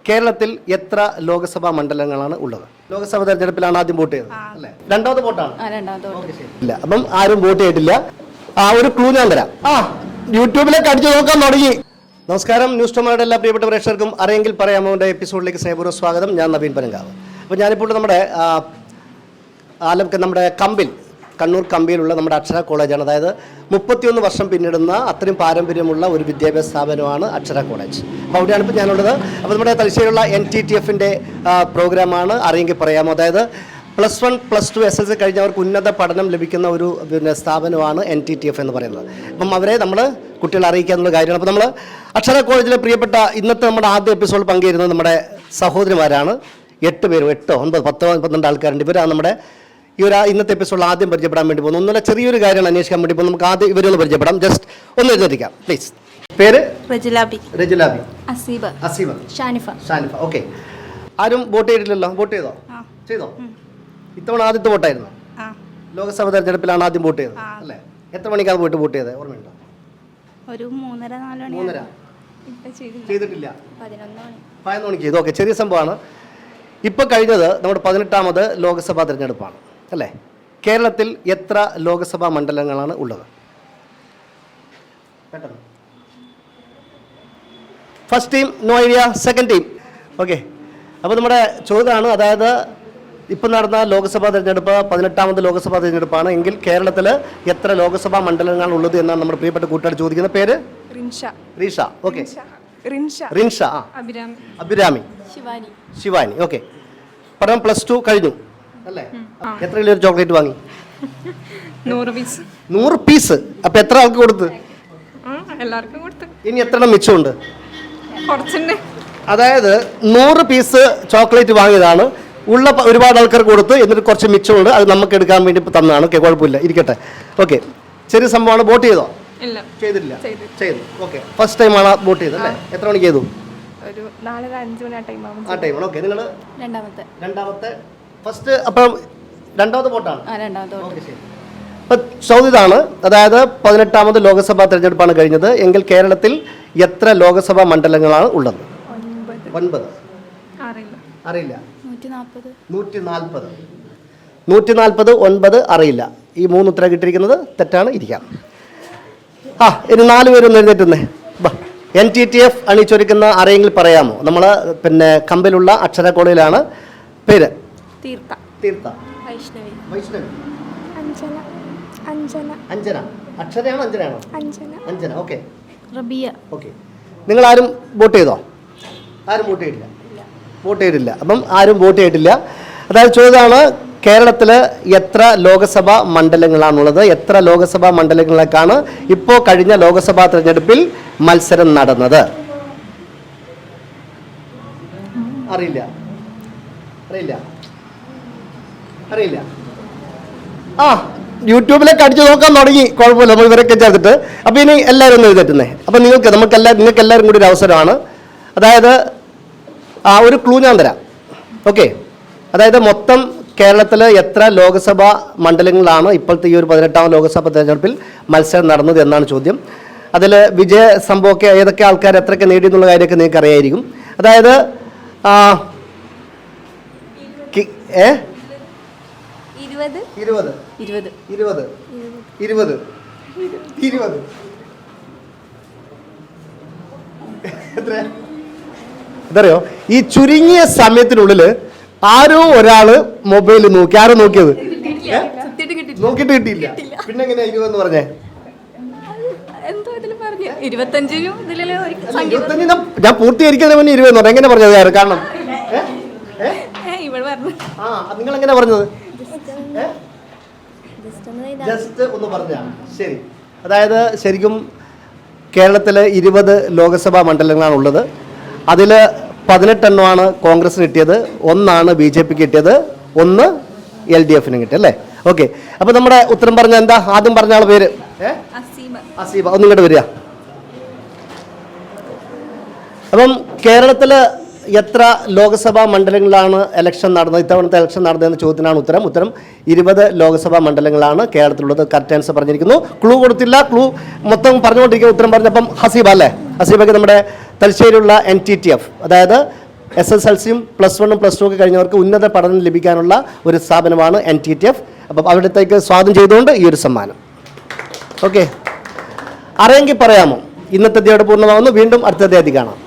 കേരളത്തിൽ എത്ര ലോക്സഭാ മണ്ഡലങ്ങളാണ് ഉള്ളത്? ലോക്സഭാ തെരഞ്ഞെടുപ്പിലാണ് ആദ്യം വോട്ട് ചെയ്തത് അല്ലേ? രണ്ടാമത്തെ വോട്ടാണ്. ഇല്ല, അപ്പം ആരും വോട്ട് ചെയ്തിട്ടില്ല. ഒരു ക്ലൂ ഞാൻ തരാം. യൂട്യൂബിലേക്ക് അടിച്ചു നോക്കാൻ തുടങ്ങി. നമസ്കാരം, ന്യൂസ് ടോമയുടെ എല്ലാ പ്രിയപ്പെട്ട പ്രേക്ഷകർക്കും അറിയെങ്കിൽ പറയാമോന്റെ എപ്പിസോഡിലേക്ക് സ്നേഹപൂർവ്വം സ്വാഗതം. ഞാൻ നവീൻ പനങ്കാവ്. അപ്പോൾ ഞാനിപ്പോൾ നമ്മുടെ കണ്ണൂർ കമ്പിയിലുള്ള നമ്മുടെ അക്ഷര കോളേജാണ്. അതായത് 31 വർഷം പിന്നിടുന്ന അത്രയും പാരമ്പര്യമുള്ള ഒരു വിദ്യാഭ്യാസ സ്ഥാപനമാണ് അക്ഷര കോളേജ്. അപ്പോൾ അവിടെയാണ് ഇപ്പോൾ ഞാനുള്ളത്. അപ്പോൾ നമ്മുടെ തലശ്ശേരിയുള്ള NTTFൻ്റെ പ്രോഗ്രാമാണ് അറിയെങ്കിൽ പറയാമോ. അതായത് +1, +2, SSLC കഴിഞ്ഞവർക്ക് ഉന്നത പഠനം ലഭിക്കുന്ന ഒരു സ്ഥാപനമാണ് NTTF എന്ന് പറയുന്നത്. അപ്പം അവരെ നമ്മൾ കുട്ടികളെ അറിയിക്കുക എന്നുള്ള കാര്യമാണ്. അപ്പോൾ നമ്മൾ അക്ഷര കോളേജിലെ പ്രിയപ്പെട്ട ഇന്നത്തെ നമ്മുടെ ആദ്യ എപ്പിസോഡിൽ പങ്കുചേരുന്നത് നമ്മുടെ സഹോദരിമാരാണ്. 8 പേരും 8, 9, 10, 12 ആൾക്കാരുണ്ട്. ഇവരാണ് നമ്മുടെ ഇന്നത്തെ എപ്പിസോഡിൽ ആദ്യം പരിചയപ്പെടാൻ വേണ്ടി പോകുന്നു. ഒന്നുമില്ല, ചെറിയൊരു കാര്യമാണ് അന്വേഷിക്കാൻ വേണ്ടി പോകുന്നത്. നമുക്ക് ആദ്യം ഇവരൊന്ന് പരിചയപ്പെടാം. ജസ്റ്റ് ഒന്ന് എഴുന്നേൽക്കാം പ്ലീസ്. പേര്? റജുലാബി. അസീബ. ഷാനിഫ. ഓക്കെ. ആരും വോട്ട് ചെയ്തിട്ടില്ലല്ലോ? വോട്ട് ചെയ്തോ? ഇത്തവണ ആദ്യത്തെ വോട്ടായിരുന്നു. ലോക്സഭാ തെരഞ്ഞെടുപ്പിലാണ് ആദ്യം വോട്ട് ചെയ്തത് അല്ലേ? എത്ര മണിക്കാണ് പോയിട്ട് വോട്ട് ചെയ്തത്? ഓർമ്മയുണ്ടോ? ഒരു 3:30-4 മണി. ചെയ്തിട്ടില്ല. 11 മണിക്ക് ചെയ്തു. ഓക്കെ, ചെറിയ സംഭവമാണ്. ഇപ്പോൾ കഴിഞ്ഞത് നമ്മുടെ 18ാമത് ലോക്സഭാ തെരഞ്ഞെടുപ്പാണ് അല്ലേ? കേരളത്തിൽ എത്ര ലോക്സഭാ മണ്ഡലങ്ങളാണ് ഉള്ളത്? First team no idea, second team okay. അപ്പോൾ നമ്മുടെ ചോദ്യമാണ്, അതായത് ഇപ്പം നടന്ന ലോക്സഭാ തെരഞ്ഞെടുപ്പ് 18ാമത് ലോക്സഭാ തെരഞ്ഞെടുപ്പാണ് എങ്കിൽ കേരളത്തിൽ എത്ര ലോക്സഭാ മണ്ഡലങ്ങളാണ് ഉള്ളത് എന്നാണ് നമ്മുടെ പ്രിയപ്പെട്ട കൂട്ടുകാർ ചോദിക്കുന്ന. പേര്? റീഷ. ഓക്കെ. റിൻഷ. അഭിരാമി. ശിവാനി. ഓക്കെ. പഠനം +2 കഴിഞ്ഞു അല്ലേ? എത്ര കിലോ ചോക്ലേറ്റ് വാങ്ങി? 100 പീസ്. അപ്പൊ എത്ര ആൾക്ക് കൊടുത്ത്? എല്ലാവർക്കും കൊടുത്തു. ഇനി എത്ര മിച്ചമുണ്ട്? അതായത് 100 പീസ് ചോക്ലേറ്റ് വാങ്ങിയതാണ്, ഉള്ള ഒരുപാട് ആൾക്കാർക്ക് കൊടുത്ത്, എന്നിട്ട് കുറച്ച് മിച്ചമുണ്ട്, അത് നമുക്ക് എടുക്കാൻ വേണ്ടി തന്നതാണ്. ഓക്കെ, കുഴപ്പമില്ല, ഇരിക്കട്ടെ. ഓക്കെ, ചെറിയ സംഭവമാണ്. വോട്ട് ചെയ്തോ? ചെയ്തില്ല. ചെയ്തു. ഓക്കെ, ഫസ്റ്റ് ടൈമാണ് വോട്ട് ചെയ്തത് അല്ലേ? എത്ര മണിക്ക് ചെയ്തു? ആ ടൈമാണ്. ഓക്കെ, നിങ്ങൾ രണ്ടാമത്തെ ഫസ്റ്റ്. അപ്പം രണ്ടാമത്തെ വോട്ടാണ്. ഓക്കെ, ശരി. അപ്പം ചോദ്യമാണ്, അതായത് 18ാമത് ലോക്സഭാ തെരഞ്ഞെടുപ്പാണ് കഴിഞ്ഞത് എങ്കിൽ കേരളത്തിൽ എത്ര ലോക്സഭാ മണ്ഡലങ്ങളാണ് ഉള്ളത്? 9. അറിയില്ല. 140. 9 അറിയില്ല. ഈ 3 ഉത്തരം കിട്ടിയിരിക്കുന്നത് തെറ്റാണ്. ഇരിക്കാം. ഇനി 4 പേരൊന്ന് എഴുന്നേറ്റുന്നേ. NTTF അണിച്ചൊരുക്കുന്ന അറിയെങ്കിൽ പറയാമോ. നമ്മൾ കമ്പിലുള്ള അക്ഷര കോളേജിലാണ്. പേര്? തീർത്ഥ. വൈഷ്ണവി. അഞ്ജന. അക്ഷരയാണോ അഞ്ജനയാണോ? അഞ്ജന. ഓക്കെ. റബിയ. ഓക്കെ. നിങ്ങൾ ആരും വോട്ട് ചെയ്തോ? ആരും വോട്ട് ചെയ്തിട്ടില്ല. അപ്പം ആരും വോട്ട് ചെയ്തിട്ടില്ല. അതായത് ചോദ്യമാണ്, കേരളത്തിൽ എത്ര ലോക്സഭാ മണ്ഡലങ്ങളാണുള്ളത്? എത്ര ലോക്സഭാ മണ്ഡലങ്ങളിലേക്കാണ് ഇപ്പോൾ കഴിഞ്ഞ ലോക്സഭാ തെരഞ്ഞെടുപ്പിൽ മത്സരം നടന്നത്? അറിയില്ല. യൂട്യൂബിലേക്ക് അടിച്ചു നോക്കാൻ തുടങ്ങി. കുഴപ്പമില്ല, നമ്മൾ ഇവരൊക്കെ ചേർത്തിട്ട്. അപ്പോൾ ഇനി എല്ലാവരും ഒന്ന് എഴുതേറ്റുന്നേ. അപ്പോൾ നിങ്ങൾക്ക് എല്ലാവരും കൂടി ഒരു അവസരമാണ്. അതായത് ഒരു ക്ലൂ ഞാൻ തരാം. ഓക്കെ, അതായത് മൊത്തം കേരളത്തിൽ എത്ര ലോക്സഭാ മണ്ഡലങ്ങളാണ് ഇപ്പോഴത്തെ ഈ ഒരു 18ാം ലോക്സഭാ തെരഞ്ഞെടുപ്പിൽ മത്സരം നടന്നത് എന്നാണ് ചോദ്യം. അതിൽ വിജയ സംഭവമൊക്കെ ഏതൊക്കെ ആൾക്കാർ എത്രയൊക്കെ നേടി എന്നുള്ള കാര്യമൊക്കെ നിങ്ങൾക്ക് അറിയായിരിക്കും. അതായത് 20 എത്രയോ ഈ ചുരുങ്ങിയ സമയത്തിനുള്ളിൽ ആരോ ഒരാള് മൊബൈൽ നോക്കി. ആരോ നോക്കിയത്? നോക്കിയിട്ട് കിട്ടിയില്ല. പിന്നെ എങ്ങനെയാ 20 എന്ന് പറഞ്ഞേ? 25 ഞാൻ പൂർത്തീകരിക്കുന്നതിന് മുന്നേ 20 എന്ന് പറഞ്ഞു. എങ്ങനെ പറഞ്ഞത്? കാരണം നിങ്ങൾ എങ്ങനെ പറഞ്ഞത്? ജസ്റ്റ് ഒന്ന് പറഞ്ഞാ ശരി. അതായത് ശരിക്കും കേരളത്തിൽ 20 ലോക്സഭാ മണ്ഡലങ്ങളാണ് ഉള്ളത്. അതിൽ 18 എണ്ണമാണ് കോൺഗ്രസിന് കിട്ടിയത്, 1 BJPക്ക് കിട്ടിയത്, 1 LDFന് കിട്ടി അല്ലേ? ഓക്കെ. അപ്പോൾ നമ്മുടെ ഉത്തരം പറഞ്ഞ എന്താ? ആദ്യം പറഞ്ഞ ആളുടെ പേര്? അസീബ. ഒന്ന് ഇങ്ങോട്ട് വരിക. അപ്പം കേരളത്തിൽ എത്ര ലോക്സഭാ മണ്ഡലങ്ങളിലാണ് ഇലക്ഷൻ നടന്നത്, ഇത്തവണത്തെ ഇലക്ഷൻ നടന്നതെന്ന ചോദ്യത്തിനാണ് ഉത്തരം. 20 ലോക്സഭാ മണ്ഡലങ്ങളാണ് കേരളത്തിലുള്ളത്. കറക്റ്റ് ആൻസർ പറഞ്ഞിരിക്കുന്നു. ക്ലൂ കൊടുത്തില്ല. ക്ലൂ മൊത്തം പറഞ്ഞുകൊണ്ടിരിക്കുന്ന ഉത്തരം പറഞ്ഞപ്പം ഹസീബ അല്ലേ? ഹസീബയ്ക്ക് നമ്മുടെ തലശ്ശേരിയുള്ള NTTF, അതായത് SSLCയും +1ഉം +2 ഒക്കെ കഴിഞ്ഞവർക്ക് ഉന്നത പഠനം ലഭിക്കാനുള്ള ഒരു സ്ഥാപനമാണ് NTTF. അപ്പം അവിടത്തേക്ക് സ്വാഗതം ചെയ്തുകൊണ്ട് ഈ ഒരു സമ്മാനം. ഓക്കെ, അറിയെങ്കിൽ പറയാമോ? ഇന്നത്തെ അധ്യായം പൂർണ്ണമാകുന്നു. വീണ്ടും അടുത്ത അധ്യായം കാണാം.